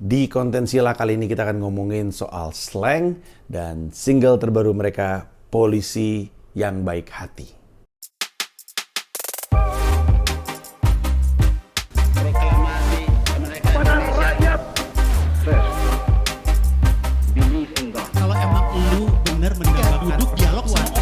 Di konten Sila kali ini kita akan ngomongin soal slang dan single terbaru mereka, Polisi yang Baik Hati. Proklamasi kemerdekaan Indonesia. First, believe in God. Kalau emang lu bener meninggalkan duduk dialog sama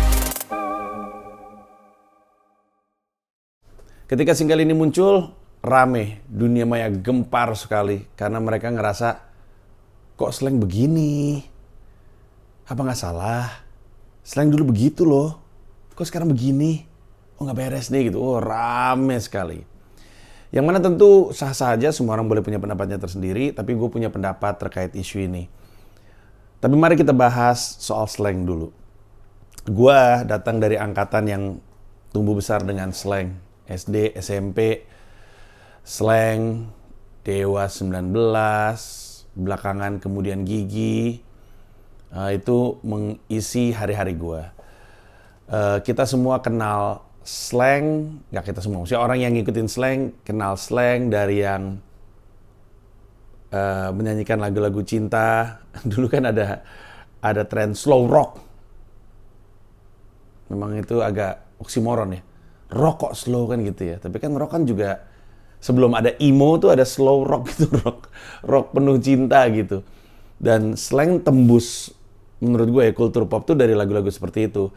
Ketika single ini muncul, rame, dunia maya gempar sekali karena mereka ngerasa kok slang begini? Apa nggak salah? Slang dulu begitu loh, kok sekarang begini? Oh nggak beres nih gitu, oh rame sekali. Yang mana tentu sah-sah aja, semua orang boleh punya pendapatnya tersendiri, tapi gue punya pendapat terkait isu ini. Tapi mari kita bahas soal slang dulu. Gue datang dari angkatan yang tumbuh besar dengan slang. SD, SMP, slang, Dewa 19, belakangan kemudian Gigi, itu mengisi hari-hari gue. Kita semua kenal slang, nggak kita semua, maksudnya orang yang ngikutin slang, kenal slang dari yang menyanyikan lagu-lagu cinta. Dulu kan ada tren slow rock. Memang itu agak oksimoron ya. Rock kok slow kan gitu ya. Tapi kan rock kan juga sebelum ada emo tuh ada slow rock gitu, rock penuh cinta gitu. Dan slang tembus menurut gue ya, kultur pop tuh dari lagu-lagu seperti itu.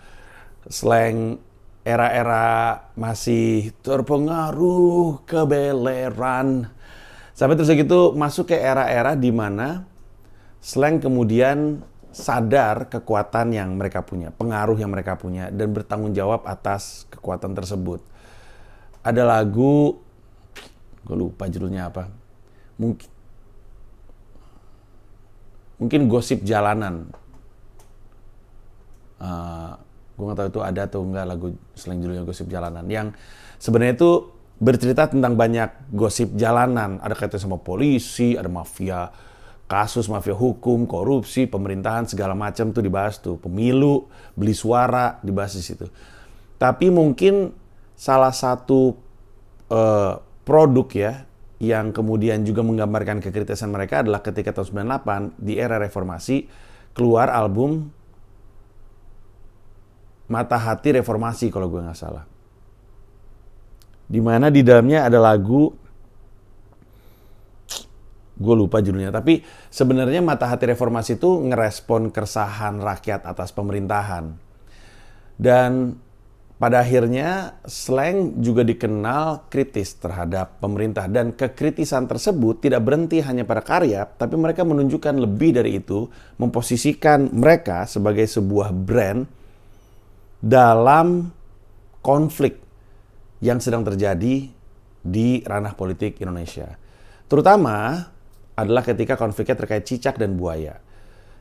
Slang era-era masih terpengaruh kebeleran. Sampai terus gitu masuk ke era-era di mana slang kemudian sadar kekuatan yang mereka punya, pengaruh yang mereka punya, dan bertanggung jawab atas kekuatan tersebut. Ada lagu, gue lupa judulnya apa, mungkin Gosip Jalanan. Gue nggak tahu itu ada atau enggak lagu slang judulnya Gosip Jalanan, yang sebenarnya itu bercerita tentang banyak gosip jalanan. Ada kaitan sama polisi, ada mafia, kasus mafia hukum, korupsi, pemerintahan, segala macam tuh dibahas tuh. Pemilu, beli suara, dibahas di situ. Tapi mungkin salah satu produk ya, yang kemudian juga menggambarkan kekritisan mereka adalah ketika tahun 98, di era reformasi, keluar album Mata Hati Reformasi kalau gue nggak salah. Dimana di dalamnya ada lagu, gue lupa judulnya, tapi sebenarnya Mata Hati Reformasi itu ngerespon keresahan rakyat atas pemerintahan. Dan pada akhirnya slang juga dikenal kritis terhadap pemerintah, dan kekritisan tersebut tidak berhenti hanya pada karya, tapi mereka menunjukkan lebih dari itu, memposisikan mereka sebagai sebuah brand dalam konflik yang sedang terjadi di ranah politik Indonesia. Terutama adalah ketika konfliknya terkait cicak dan buaya.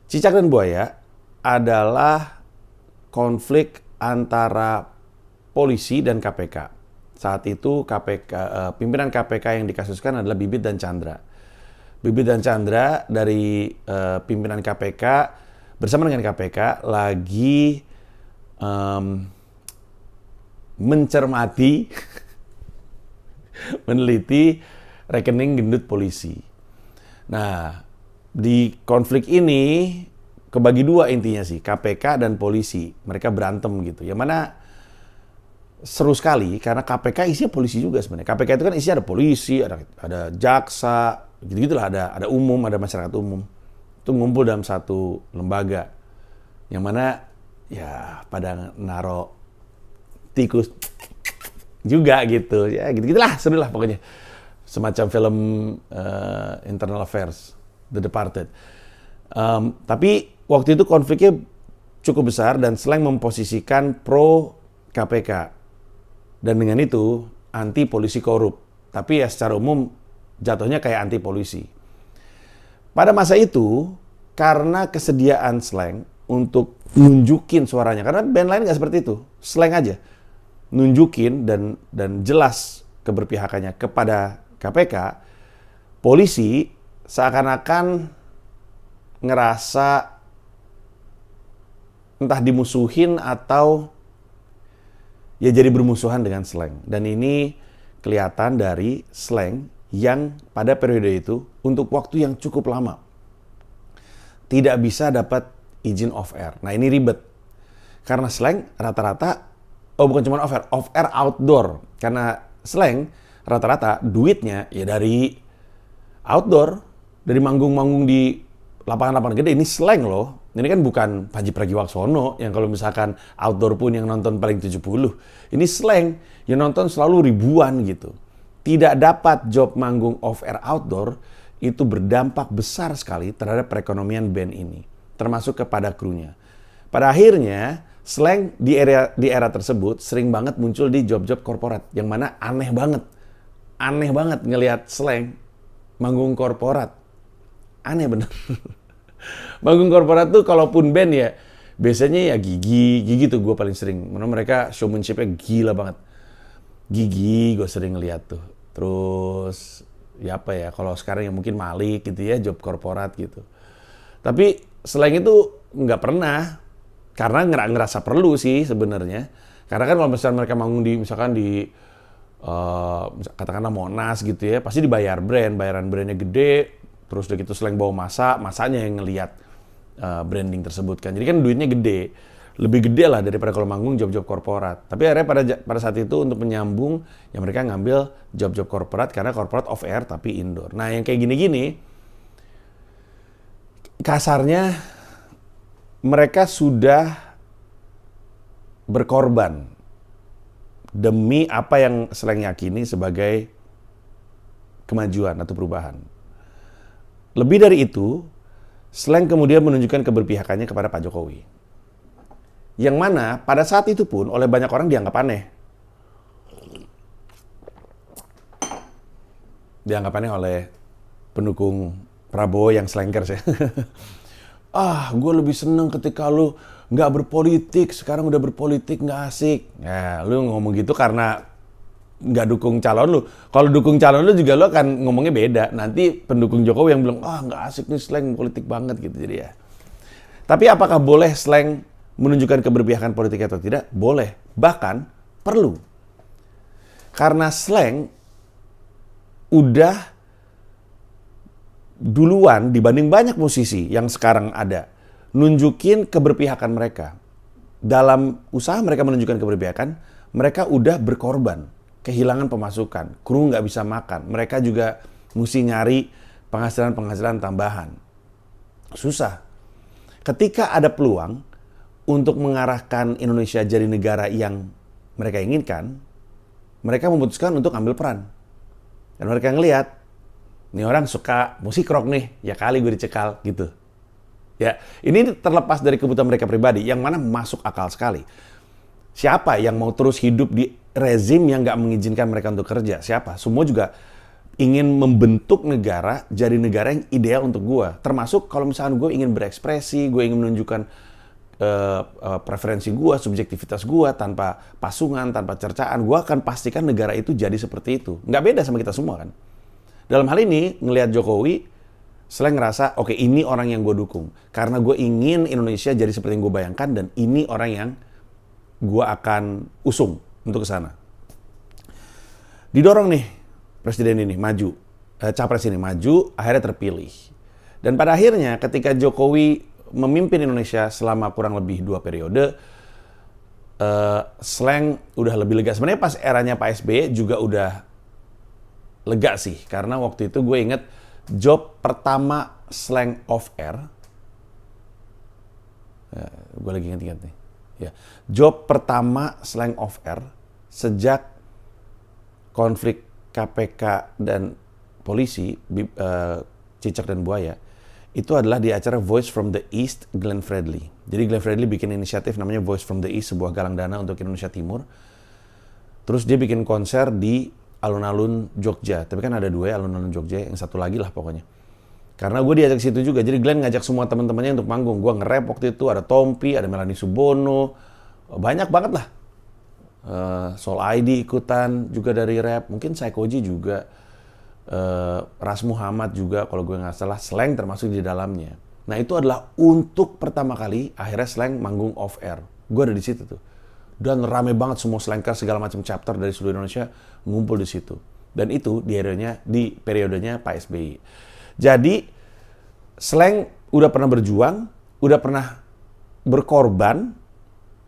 Cicak dan buaya adalah konflik antara polisi dan KPK. Saat itu pimpinan KPK yang dikasuskan adalah Bibit dan Chandra. Bibit dan Chandra dari pimpinan KPK bersama dengan KPK lagi mencermati, meneliti rekening gendut polisi. Nah, di konflik ini kebagi dua intinya sih, KPK dan polisi. Mereka berantem gitu. Yang mana seru sekali karena KPK isinya polisi juga sebenarnya. KPK itu kan isinya ada polisi, ada jaksa, gitu-gitulah, ada umum, ada masyarakat umum. Itu ngumpul dalam satu lembaga. Yang mana ya pada naro tikus juga gitu. Ya gitu-gitulah, seru lah pokoknya. Semacam film Internal Affairs, The Departed. Tapi waktu itu konfliknya cukup besar dan slang memposisikan pro KPK. Dan dengan itu anti polisi korup. Tapi ya secara umum jatuhnya kayak anti polisi. Pada masa itu, karena kesediaan slang untuk nunjukin suaranya, karena band lain nggak seperti itu, slang aja. Nunjukin dan jelas keberpihakannya kepada KPK, polisi seakan-akan ngerasa entah dimusuhin atau ya jadi bermusuhan dengan slang. Dan ini kelihatan dari slang yang pada periode itu untuk waktu yang cukup lama tidak bisa dapat izin off air. Nah ini ribet. Karena slang rata-rata, bukan cuma off air outdoor. Karena slang rata-rata duitnya ya dari outdoor, dari manggung-manggung di lapangan-lapangan gede. Ini slang loh. Ini kan bukan Panji Pragiwaksono yang kalau misalkan outdoor pun yang nonton paling 70. Ini slang yang nonton selalu ribuan gitu. Tidak dapat job manggung off air outdoor itu berdampak besar sekali terhadap perekonomian band ini, termasuk kepada krunya. Pada akhirnya, slang di era tersebut sering banget muncul di job-job korporat, yang mana aneh banget ngelihat slang manggung korporat. Aneh bener. Manggung korporat tuh kalaupun band ya, biasanya ya Gigi tuh gue paling sering. Menurut mereka showmanship-nya gila banget. Gigi gue sering ngeliat tuh. Terus ya apa ya, kalau sekarang yang mungkin Malik gitu ya, job korporat gitu. Tapi selain itu nggak pernah, karena ngerasa perlu sih sebenarnya. Karena kan kalau misalnya mereka manggung di misalkan di katakanlah Monas gitu ya, pasti dibayar bayaran brandnya gede. Terus udah gitu selain bawa masanya yang ngelihat branding tersebut kan. Jadi kan duitnya gede. Lebih gede lah daripada kalau manggung job-job korporat. Tapi akhirnya pada saat itu untuk menyambung, ya mereka ngambil job-job korporat karena korporat off air tapi indoor. Nah yang kayak gini-gini, kasarnya mereka sudah berkorban demi apa yang slang yakini sebagai kemajuan atau perubahan. Lebih dari itu, slang kemudian menunjukkan keberpihakannya kepada Pak Jokowi. Yang mana pada saat itu pun oleh banyak orang dianggap aneh. Dianggap aneh oleh pendukung Prabowo yang slankers ya. Gue lebih seneng ketika lu nggak berpolitik, sekarang udah berpolitik nggak asik. Ya, lu ngomong gitu karena nggak dukung calon lu. Kalau dukung calon lu juga lu akan ngomongnya beda. Nanti pendukung Jokowi yang bilang, nggak asik nih slang politik banget gitu jadi ya. Tapi apakah boleh slang menunjukkan keberpihakan politik atau tidak? Boleh. Bahkan perlu. Karena slang udah duluan dibanding banyak musisi yang sekarang ada nunjukin keberpihakan mereka. Dalam usaha mereka menunjukkan keberpihakan, mereka udah berkorban. Kehilangan pemasukan, kru nggak bisa makan. Mereka juga mesti nyari penghasilan tambahan. Susah. Ketika ada peluang untuk mengarahkan Indonesia jadi negara yang mereka inginkan, mereka memutuskan untuk ambil peran. Dan mereka ngelihat, nih orang suka musik rock nih, ya kali gue dicekal gitu. Ya, ini terlepas dari kebutuhan mereka pribadi, yang mana masuk akal sekali. Siapa yang mau terus hidup di rezim yang nggak mengizinkan mereka untuk kerja? Siapa? Semua juga ingin membentuk negara jadi negara yang ideal untuk gue. Termasuk kalau misalkan gue ingin berekspresi, gue ingin menunjukkan preferensi gue, subjektivitas gue, tanpa pasungan, tanpa cercaan, gue akan pastikan negara itu jadi seperti itu. Nggak beda sama kita semua kan. Dalam hal ini, ngelihat Jokowi, selain ngerasa, oke, ini orang yang gue dukung. Karena gue ingin Indonesia jadi seperti yang gue bayangkan, dan ini orang yang gue akan usung untuk ke sana. Didorong nih, presiden ini maju, capres ini maju, akhirnya terpilih. Dan pada akhirnya ketika Jokowi memimpin Indonesia selama kurang lebih 2 periode, slang udah lebih lega. Sebenarnya pas eranya Pak SBY juga udah lega sih, karena waktu itu gue inget job pertama slang off air, gue lagi inget nih. Ya, job pertama slang off air sejak konflik KPK dan polisi, cicak dan buaya, itu adalah di acara Voice from the East Glenn Fredly. Jadi Glenn Fredly bikin inisiatif namanya Voice from the East, sebuah galang dana untuk Indonesia Timur. Terus dia bikin konser di alun-alun Jogja. Tapi kan ada 2 ya, alun-alun Jogja, yang satu lagi lah pokoknya. Karena gue diajak situ juga, jadi Glenn ngajak semua teman-temannya untuk manggung. Gue nge-rap waktu itu, ada Tompi, ada Melanie Subono, banyak banget lah. Soul ID ikutan juga dari rap, mungkin Psychoji juga, Ras Muhammad juga kalau gue nggak salah, slang termasuk di dalamnya. Nah itu adalah untuk pertama kali akhirnya slang manggung off air. Gue ada di situ tuh. Dan rame banget semua slankers segala macam chapter dari seluruh Indonesia ngumpul di situ. Dan itu di periodenya Pak SBY. Jadi, slang udah pernah berjuang, udah pernah berkorban,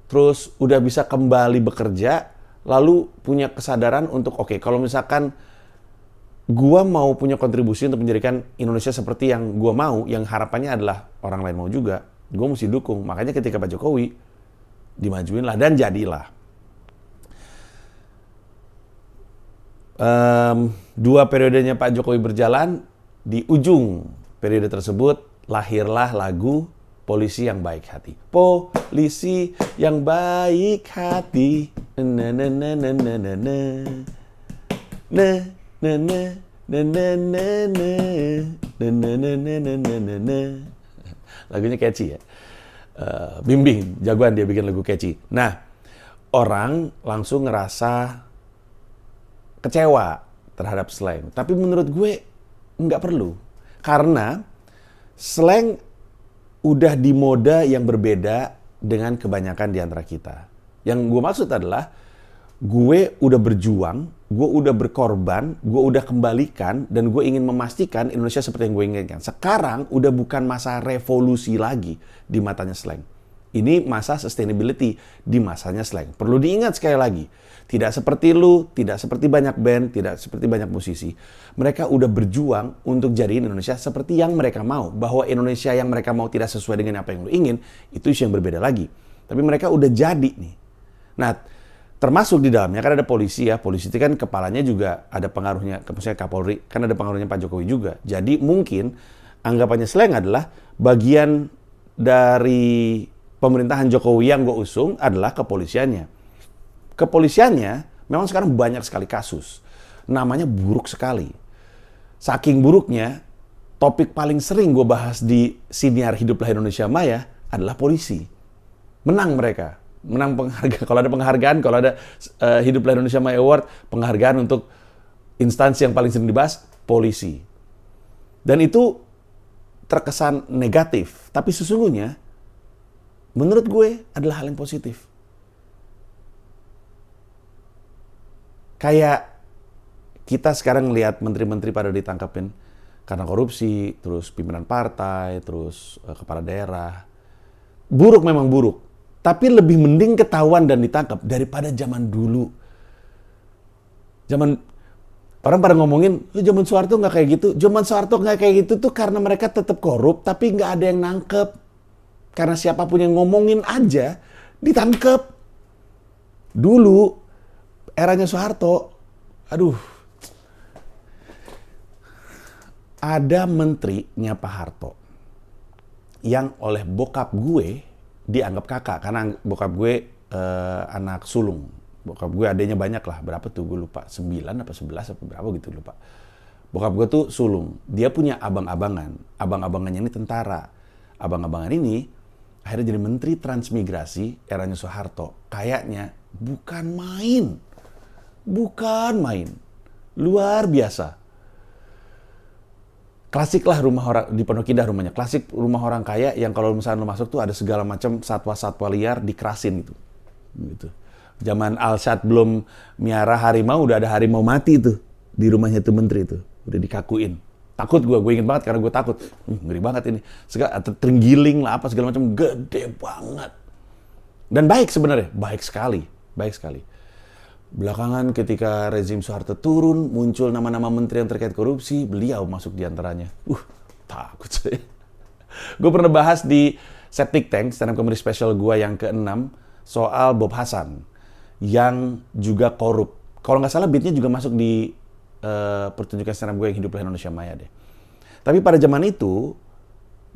terus udah bisa kembali bekerja, lalu punya kesadaran untuk oke, kalau misalkan gua mau punya kontribusi untuk menjadikan Indonesia seperti yang gua mau, yang harapannya adalah orang lain mau juga, gua mesti dukung. Makanya ketika Pak Jokowi dimajuin lah dan jadilah. 2 periodenya Pak Jokowi berjalan, di ujung periode tersebut lahirlah lagu Polisi yang Baik Hati. Polisi yang baik hati. Na na na na na na na. Na na na na na na na. Na na na na na na na. Lagunya catchy ya. Bimbing, jagoan dia bikin lagu catchy. Nah, orang langsung ngerasa kecewa terhadap slang. Tapi menurut gue nggak perlu. Karena slang udah di mode yang berbeda dengan kebanyakan di antara kita. Yang gue maksud adalah, gue udah berjuang, gue udah berkorban, gue udah kembalikan, dan gue ingin memastikan Indonesia seperti yang gue inginkan. Sekarang udah bukan masa revolusi lagi di matanya slang. Ini masa sustainability di masanya slang. Perlu diingat sekali lagi, tidak seperti lu, tidak seperti banyak band, tidak seperti banyak musisi. Mereka udah berjuang untuk jadiin Indonesia seperti yang mereka mau. Bahwa Indonesia yang mereka mau tidak sesuai dengan apa yang lu ingin, itu isu yang berbeda lagi. Tapi mereka udah jadi nih. Nah, termasuk di dalamnya kan ada polisi ya. Polisi itu kan kepalanya juga ada pengaruhnya, misalnya Kapolri, kan ada pengaruhnya Pak Jokowi juga. Jadi mungkin anggapannya slang adalah bagian dari pemerintahan Jokowi yang gue usung adalah kepolisiannya. Kepolisiannya memang sekarang banyak sekali kasus. Namanya buruk sekali. Saking buruknya, topik paling sering gue bahas di siniar Hiduplah Indonesia Maya adalah polisi. Menang mereka. Menang penghargaan. Kalau ada penghargaan, kalau ada Hiduplah Indonesia Maya Award, penghargaan untuk instansi yang paling sering dibahas, polisi. Dan itu terkesan negatif. Tapi sesungguhnya, menurut gue adalah hal yang positif. Kayak kita sekarang lihat menteri-menteri pada ditangkapin karena korupsi, terus pimpinan partai, terus kepala daerah. Buruk memang buruk. Tapi lebih mending ketahuan dan ditangkap daripada zaman dulu. Orang pada ngomongin, zaman Soeharto nggak kayak gitu. Zaman Soeharto nggak kayak gitu tuh karena mereka tetap korup, tapi nggak ada yang nangkep. Karena siapapun yang ngomongin aja ditangkep. Dulu eranya Soeharto, ada menterinya Pak Harto yang oleh bokap gue dianggap kakak karena bokap gue anak sulung. Bokap gue adanya banyak lah, berapa tuh gue lupa, 9 apa 11 apa berapa gitu lupa. Bokap gue tuh sulung, dia punya abang-abangan. Abang-abangannya ini tentara. Abang-abangan ini akhirnya jadi menteri transmigrasi eranya Soeharto. Kayaknya bukan main. Luar biasa. Klasik lah rumah orang, di Pondok Indah rumahnya. Klasik rumah orang kaya yang kalau misalnya lo masuk tuh ada segala macam satwa-satwa liar dikerasin gitu. Zaman Alshad belum miara harimau, udah ada harimau mati tuh. Di rumahnya tuh menteri tuh. Udah dikakuin. Takut gue ingin banget karena gue takut. Ngeri banget ini. Segala terenggiling lah apa segala macam, gede banget. Dan baik sebenarnya, baik sekali. Belakangan ketika rezim Soeharto turun, muncul nama-nama menteri yang terkait korupsi, beliau masuk di antaranya. Takut saya. Gue pernah bahas di Septic Tank, stand-up comedy special gue yang ke-6, soal Bob Hasan, yang juga korup. Kalau nggak salah beatnya juga masuk di pertunjukan stand-up gue yang Hiduplah Indonesia Maya deh. Tapi pada zaman itu,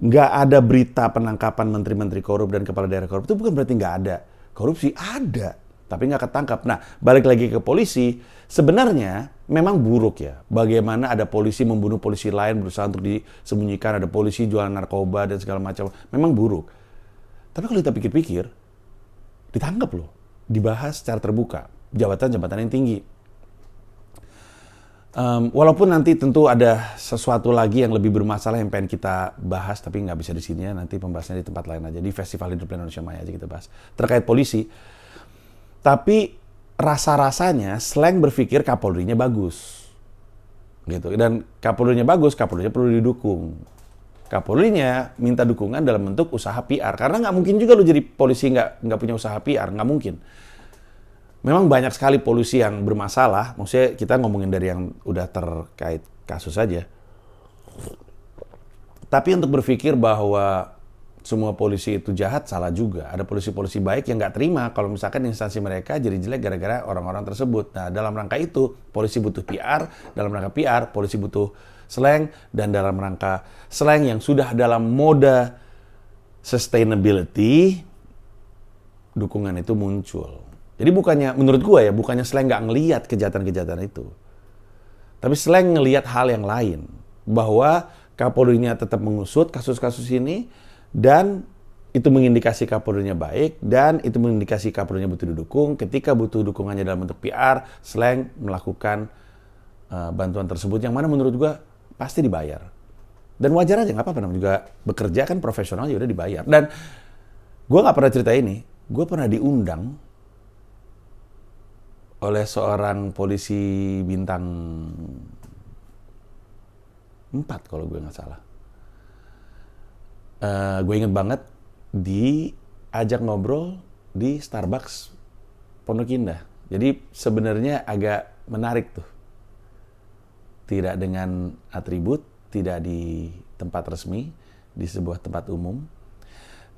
nggak ada berita penangkapan menteri-menteri korup dan kepala daerah korup. Itu bukan berarti nggak ada. Korupsi ada, tapi nggak ketangkap. Nah, balik lagi ke polisi, sebenarnya memang buruk ya. Bagaimana ada polisi membunuh polisi lain, berusaha untuk disembunyikan, ada polisi jualan narkoba dan segala macam. Memang buruk. Tapi kalau kita pikir-pikir, ditangkap loh. Dibahas secara terbuka. Jabatan-jabatan yang tinggi. Walaupun nanti tentu ada sesuatu lagi yang lebih bermasalah yang pengen kita bahas, tapi nggak bisa di sini ya. Nanti pembahasannya di tempat lain aja. Di Festival Hiduplah Indonesia Maya aja kita bahas. Terkait polisi. Tapi rasa-rasanya slang berpikir Kapolrinya bagus. gitu. Dan Kapolrinya bagus, Kapolrinya perlu didukung. Kapolrinya minta dukungan dalam bentuk usaha PR, karena nggak mungkin juga lu jadi polisi nggak punya usaha PR, nggak mungkin. Memang banyak sekali polisi yang bermasalah, maksudnya kita ngomongin dari yang udah terkait kasus saja. Tapi untuk berpikir bahwa semua polisi itu jahat, salah juga. Ada polisi-polisi baik yang nggak terima kalau misalkan instansi mereka jadi jelek gara-gara orang-orang tersebut. Nah, dalam rangka itu, polisi butuh PR, dalam rangka PR, polisi butuh slang, dan dalam rangka slang yang sudah dalam mode sustainability, dukungan itu muncul. Jadi bukannya, menurut gue ya, bukannya slang nggak ngelihat kejahatan-kejahatan itu. Tapi slang ngelihat hal yang lain. Bahwa Kapolrinya tetap mengusut kasus-kasus ini, dan itu mengindikasi Kapolrinya baik, dan itu mengindikasi Kapolrinya butuh didukung. Ketika butuh dukungannya dalam bentuk PR, slang melakukan bantuan tersebut, yang mana menurut gue pasti dibayar. Dan wajar aja, nggak apa-apa, namanya juga bekerja kan profesional, ya udah dibayar. Dan gue nggak pernah cerita ini, gue pernah diundang oleh seorang polisi bintang 4 kalau gue nggak salah. Gue inget banget diajak ngobrol di Starbucks Pondok Indah. Jadi sebenarnya agak menarik tuh. Tidak dengan atribut, tidak di tempat resmi, di sebuah tempat umum.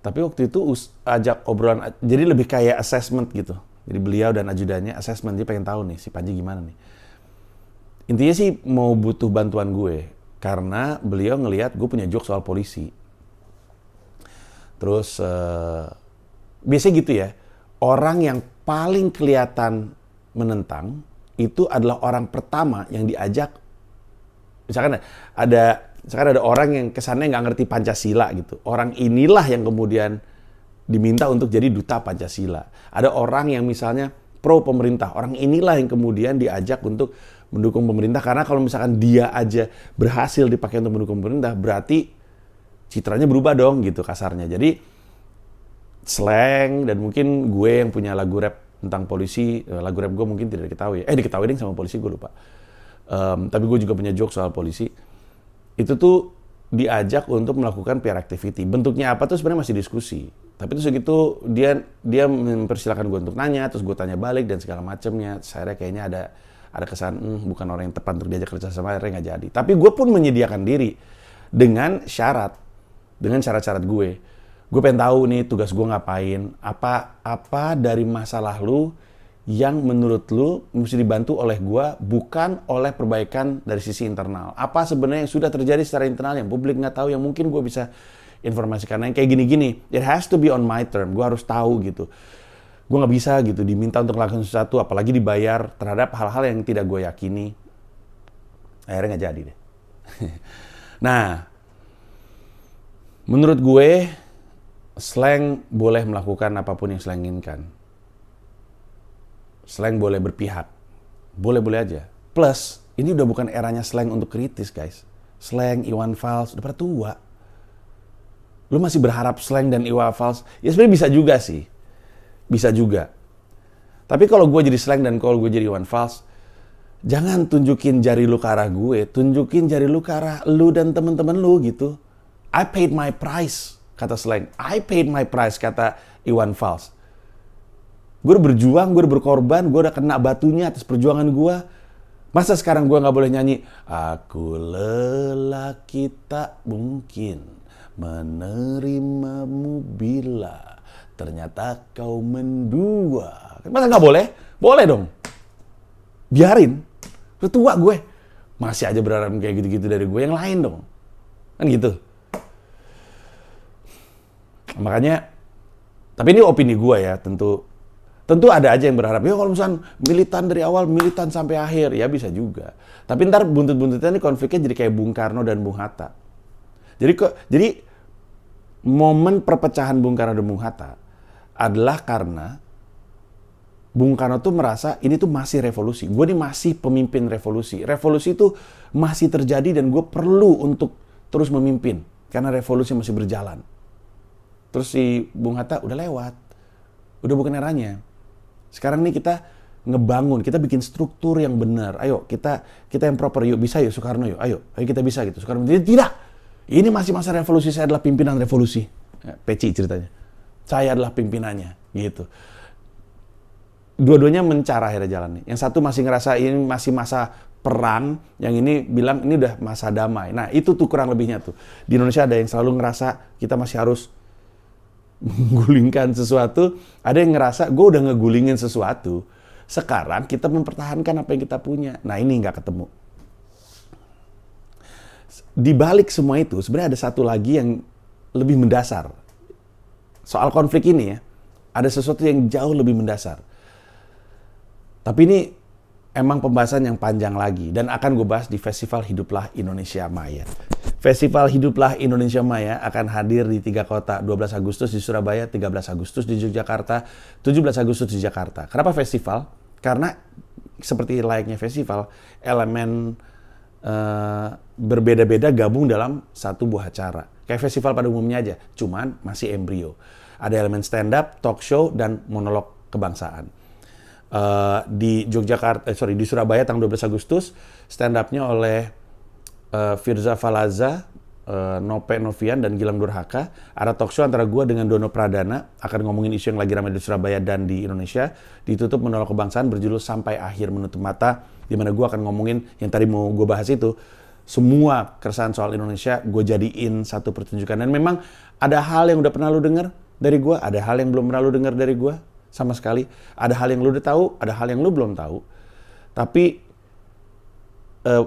Tapi waktu itu ajak obrolan, jadi lebih kayak assessment gitu. Jadi beliau dan ajudannya assessment, dia pengen tahu nih si Panji gimana nih. Intinya sih mau butuh bantuan gue, karena beliau ngelihat gue punya joke soal polisi. Terus biasanya gitu ya, orang yang paling kelihatan menentang itu adalah orang pertama yang diajak. Misalkan ada orang yang kesannya nggak ngerti Pancasila gitu. Orang inilah yang kemudian diminta untuk jadi duta Pancasila. Ada orang yang misalnya pro pemerintah, orang inilah yang kemudian diajak untuk mendukung pemerintah, karena kalau misalkan dia aja berhasil dipakai untuk mendukung pemerintah, berarti citranya berubah dong gitu kasarnya. Jadi slang, dan mungkin gue yang punya lagu rap tentang polisi, lagu rap gue mungkin tidak diketahui. Diketahui deh sama polisi, gue lupa. Tapi gue juga punya joke soal polisi. Itu tuh diajak untuk melakukan PR activity. Bentuknya apa tuh sebenarnya masih diskusi. Tapi terus segitu dia mempersilahkan gue untuk nanya, terus gue tanya balik dan segala macamnya. Saya kayaknya ada kesan bukan orang yang tepat untuk diajak kerja sama, akhirnya nggak jadi. Tapi gue pun menyediakan diri dengan syarat-syarat gue. Gue pengen tahu nih tugas gue ngapain, apa dari masalah lu yang menurut lu mesti dibantu oleh gue, bukan oleh perbaikan dari sisi internal. Apa sebenarnya yang sudah terjadi secara internal yang publik nggak tahu, yang mungkin gue bisa informasikan. Yang kayak gini-gini, it has to be on my term. Gue harus tahu gitu. Gue nggak bisa gitu diminta untuk melakukan sesuatu, apalagi dibayar terhadap hal-hal yang tidak gue yakini. Akhirnya nggak jadi deh. Nah, menurut gue slang boleh melakukan apapun yang slang inginkan. Slang boleh berpihak. Boleh-boleh aja. Plus, ini udah bukan eranya slang untuk kritis, guys. Slang, Iwan Fals, udah pada tua. Lu masih berharap slang dan Iwan Fals? Ya sebenarnya bisa juga sih. Bisa juga. Tapi kalau gue jadi slang dan kalau gue jadi Iwan Fals, jangan tunjukin jari lu ke arah gue. Tunjukin jari lu ke arah lu dan temen-temen lu gitu. I paid my price, kata slang. I paid my price, kata Iwan Fals. Gue udah berjuang, gue udah berkorban, gue udah kena batunya atas perjuangan gue. Masa sekarang gue gak boleh nyanyi, aku lelaki tak mungkin menerimamu bila ternyata kau mendua. Masa gak boleh? Boleh dong. Biarin. Udah tua gue. Masih aja berharap kayak gitu-gitu dari gue. Yang lain dong. Kan gitu. Makanya, tapi ini opini gue ya, tentu ada aja yang berharap, ya kalau misalnya militan dari awal, militan sampai akhir, ya bisa juga. Tapi ntar buntut-buntutnya ini konfliknya jadi kayak Bung Karno dan Bung Hatta. Jadi momen perpecahan Bung Karno dan Bung Hatta adalah karena Bung Karno tuh merasa ini tuh masih revolusi. Gue ini masih pemimpin revolusi. Revolusi itu masih terjadi dan gue perlu untuk terus memimpin karena revolusi masih berjalan. Terus si Bung Hatta udah lewat. Udah bukan eranya. Sekarang nih kita ngebangun, kita bikin struktur yang benar. Ayo, kita yang proper, yuk bisa yuk Soekarno yuk, ayo kita bisa gitu. Soekarno tidak. Ini masih masa revolusi, saya adalah pimpinan revolusi. Ya, Peci ceritanya. Saya adalah pimpinannya, gitu. Dua-duanya mencar akhirnya jalannya. Yang satu masih ngerasa ini masih masa perang, yang ini bilang ini udah masa damai. Nah, itu tuh kurang lebihnya tuh. Di Indonesia ada yang selalu ngerasa kita masih harus menggulingkan sesuatu, ada yang ngerasa gue udah ngegulingin sesuatu, sekarang kita mempertahankan apa yang kita punya. Nah, ini nggak ketemu. Di balik semua itu, sebenarnya ada satu lagi yang lebih mendasar. Soal konflik ini ya, ada sesuatu yang jauh lebih mendasar. Tapi ini emang pembahasan yang panjang lagi, dan akan gue bahas di Festival Hiduplah Indonesia Maya. Festival Hiduplah Indonesia Maya akan hadir di 3 kota, 12 Agustus di Surabaya, 13 Agustus di Yogyakarta, 17 Agustus di Jakarta. Kenapa festival? Karena seperti layaknya festival, elemen berbeda-beda gabung dalam satu buah acara. Kayak festival pada umumnya aja, cuman masih embrio. Ada elemen stand up, talk show, dan monolog kebangsaan. Di di Surabaya tanggal 12 Agustus, stand up-nya oleh Firza Falaza, Nope Novian, dan Gilang Durhaka. Ada talk show antara gue dengan Dono Pradana, akan ngomongin isu yang lagi ramai di Surabaya dan di Indonesia. Ditutup monolog kebangsaan berjudul Sampai Akhir Menutup Mata, di mana gue akan ngomongin yang tadi mau gue bahas itu. Semua keresahan soal Indonesia gue jadiin satu pertunjukan. Dan memang ada hal yang udah pernah lu denger dari gue, ada hal yang belum pernah lu denger dari gue sama sekali. Ada hal yang lu udah tahu, ada hal yang lu belum tahu. Tapi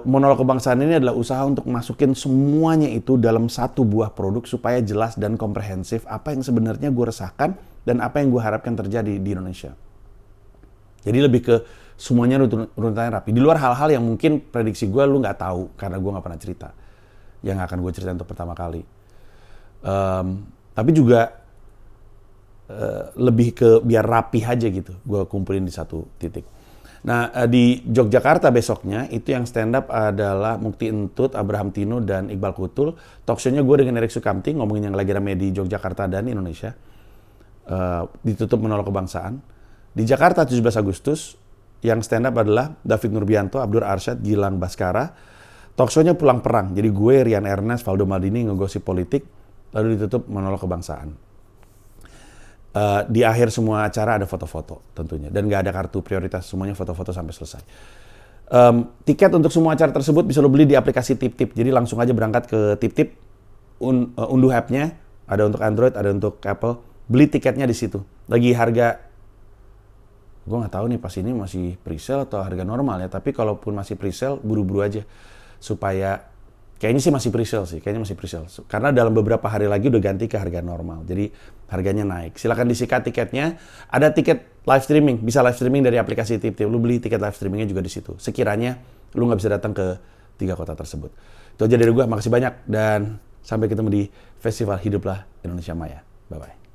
monolog kebangsaan ini adalah usaha untuk masukin semuanya itu dalam satu buah produk supaya jelas dan komprehensif apa yang sebenarnya gue resahkan dan apa yang gue harapkan terjadi di Indonesia. Jadi lebih ke semuanya runtutannya rapi. Di luar hal-hal yang mungkin prediksi gue lu nggak tahu karena gue nggak pernah cerita. Yang akan gue cerita untuk pertama kali. Tapi juga lebih ke biar rapi aja gitu. Gue kumpulin di satu titik. Nah, di Yogyakarta besoknya, itu yang stand up adalah Mukti Entut, Abraham Tino, dan Iqbal Kutul. Talk show-nya gue dengan Erik Sukamti, ngomongin yang lagi rame di Yogyakarta dan Indonesia. Ditutup monolog kebangsaan. Di Jakarta 17 Agustus, yang stand up adalah David Nurbianto, Abdur Arsyad, Gilang Baskara. Talk show-nya Pulang Perang. Jadi gue, Rian Ernest, Valdo Maldini ngegosip politik, lalu ditutup monolog kebangsaan. Di akhir semua acara ada foto-foto tentunya. Dan nggak ada kartu prioritas, semuanya foto-foto sampai selesai. Tiket untuk semua acara tersebut bisa lo beli di aplikasi TipTip. Jadi langsung aja berangkat ke TipTip, unduh app-nya, ada untuk Android, ada untuk Apple. Beli tiketnya di situ. Lagi harga, gue nggak tahu nih pas ini masih pre-sale atau harga normal ya. Tapi kalaupun masih pre-sale, buru-buru aja. Supaya, kayaknya sih masih pre-sale sih, karena dalam beberapa hari lagi udah ganti ke harga normal, jadi harganya naik. Silakan disikat tiketnya. Ada tiket live streaming, bisa live streaming dari aplikasi TipTip. Lu beli tiket live streamingnya juga di situ. Sekiranya lu nggak bisa datang ke 3 kota tersebut. Itu aja dari gue, makasih banyak dan sampai ketemu di Festival Hiduplah Indonesia Maya. Bye bye.